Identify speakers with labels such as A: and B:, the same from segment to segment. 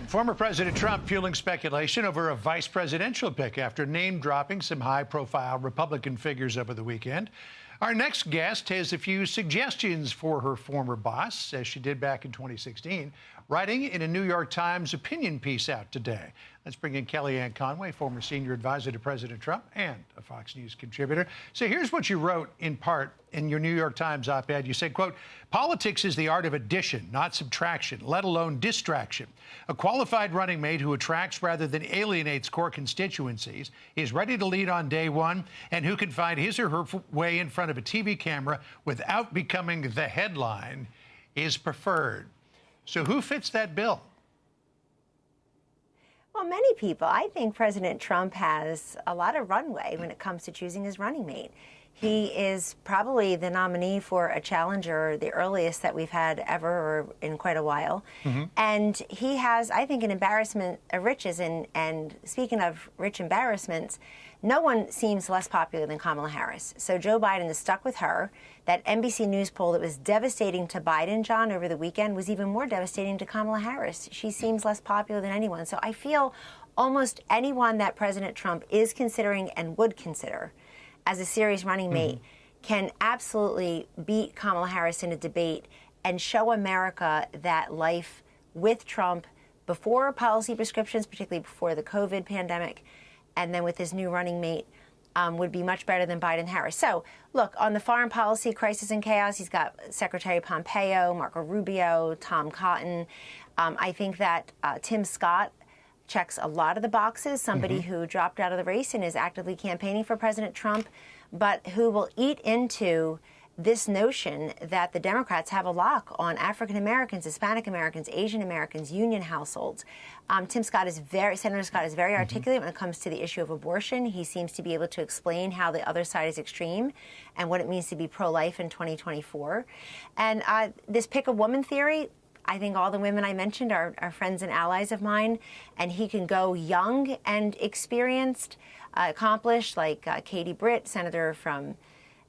A: Former President Trump fueling speculation over a vice presidential pick after name-dropping some high-profile Republican figures over the weekend. Our next guest has a few suggestions for her former boss, as she did back in 2016, writing in a New York Times opinion piece out today. Let's bring in Kellyanne Conway, former senior advisor to President Trump and a Fox News contributor. So here's what you wrote in part in your New York Times op-ed. You said, quote, "Politics is the art of addition, not subtraction, let alone distraction. A qualified running mate who attracts rather than alienates core constituencies, is ready to lead on day one, and who can find his or her way in front of a TV camera without becoming the headline is preferred." So who fits that bill?
B: Well, many people. I think President Trump has a lot of runway when it comes to choosing his running mate. He is probably the nominee for a challenger, the earliest that we've had ever or in quite a while. And he has, I think, an embarrassment of riches. And speaking of rich embarrassments, no one seems less popular than Kamala Harris. So Joe Biden is stuck with her. That NBC News poll that was devastating to Biden, John, over the weekend was even more devastating to Kamala Harris. She seems less popular than anyone. So I feel almost anyone that President Trump is considering and would consider as a serious running mate can absolutely beat Kamala Harris in a debate and show America that life with Trump before policy prescriptions, particularly before the COVID pandemic, and then with his new running mate, would be much better than Biden-Harris. So, look, on the foreign policy crisis and chaos, he's got Secretary Pompeo, Marco Rubio, Tom Cotton. I think that Tim Scott checks a lot of the boxes, somebody who dropped out of the race and is actively campaigning for President Trump, but who will eat into this notion that the Democrats have a lock on African Americans, Hispanic Americans, Asian Americans, union households. Senator Scott is very articulate when it comes to the issue of abortion. He seems to be able to explain how the other side is extreme and what it means to be pro-life in 2024. And this pick a woman theory, I think all the women I mentioned are friends and allies of mine, and he can go young and experienced, accomplished, like Katie Britt, senator from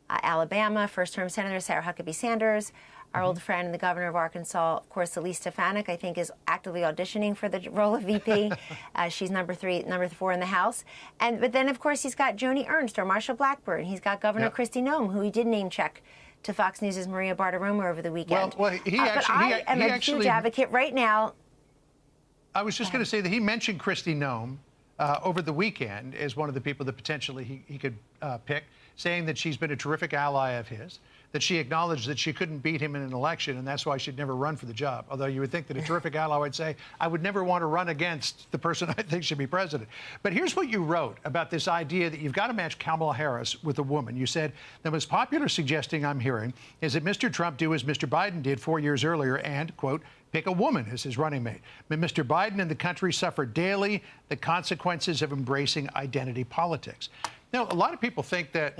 B: Alabama, first-term Senator Sarah Huckabee Sanders, our old friend, the governor of Arkansas. Of course, Elise Stefanik, I think, is actively auditioning for the role of VP. She's number 4 in the House. But then, of course, he's got Joni Ernst or Marsha Blackburn. He's got Governor Kristi Noem, who he did name check to Fox News' Maria Bartiromo over the weekend.
A: Well, I am
B: a huge advocate right now.
A: I was just going to say that he mentioned Kristi Noem over the weekend as one of the people that potentially he could pick, saying that she's been a terrific ally of his, that she acknowledged that she couldn't beat him in an election, and that's why she'd never run for the job. Although you would think that a terrific ally would say, I would never want to run against the person I think should be president. But here's what you wrote about this idea that you've got to match Kamala Harris with a woman. You said, the most popular suggesting I'm hearing is that Mr. Trump do as Mr. Biden did 4 years earlier and, quote, pick a woman as his running mate. But Mr. Biden and the country suffer daily the consequences of embracing identity politics. Now, a lot of people think that,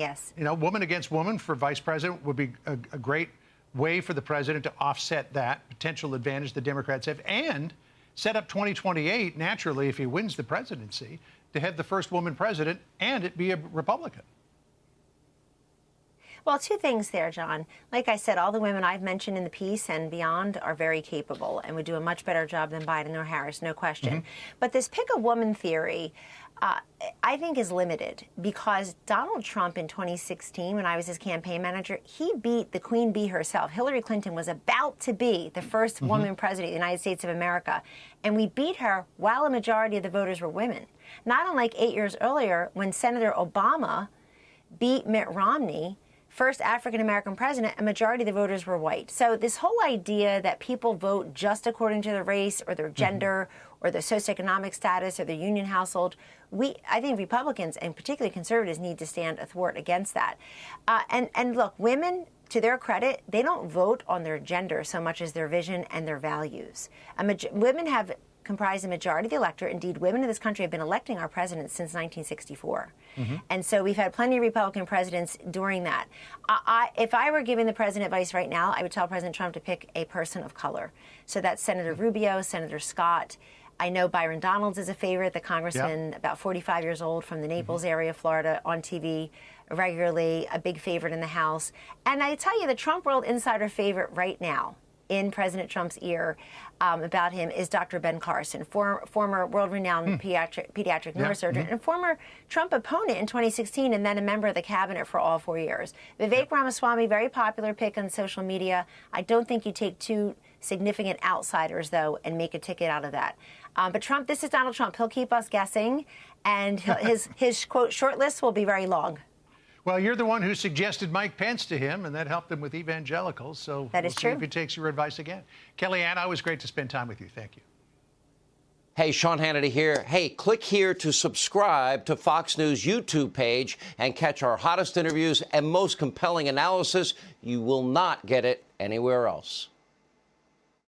A: woman against woman for vice president would be a great way for the president to offset that potential advantage the Democrats have and set up 2028, naturally, if he wins the presidency, to have the first woman president and it be a Republican.
B: Well, two things there, John. Like I said, all the women I've mentioned in the piece and beyond are very capable and would do a much better job than Biden or Harris, no question. But this pick a woman theory, I think is limited because Donald Trump in 2016, when I was his campaign manager, he beat the Queen Bee herself. Hillary Clinton was about to be the first woman president of the United States of America. And we beat her while a majority of the voters were women. Not unlike 8 years earlier when Senator Obama beat Mitt Romney, first African-American president, a majority of the voters were white. So this whole idea that people vote just according to their race or their gender or their socioeconomic status or their union household, I think Republicans and particularly conservatives need to stand athwart against that. And look, women, to their credit, they don't vote on their gender so much as their vision and their values. Women have comprised a majority of the electorate. Indeed, women in this country have been electing our presidents since 1964. And so we've had plenty of Republican presidents during that. If I were giving the president advice right now, I would tell President Trump to pick a person of color. So that's Senator Rubio, Senator Scott. I know Byron Donalds is a favorite, the congressman, about 45 years old from the Naples area of Florida, on TV regularly, a big favorite in the House. And I tell you, the Trump World Insider favorite right now in President Trump's ear about him is Dr. Ben Carson, former world-renowned pediatric neurosurgeon and former Trump opponent in 2016, and then a member of the cabinet for all 4 years. Vivek Ramaswamy, very popular pick on social media. I don't think you take two significant outsiders, though, and make a ticket out of that. But Trump, this is Donald Trump. He'll keep us guessing, and his quote, short list will be very long.
A: Well, you're the one who suggested Mike Pence to him, and that helped him with evangelicals. So
B: that
A: we'll
B: is
A: see
B: true.
A: if he takes your advice again. Kellyanne, always great to spend time with you. Thank you.
C: Hey, Sean Hannity here. Hey, click here to subscribe to Fox News YouTube page and catch our hottest interviews and most compelling analysis. You will not get it anywhere else.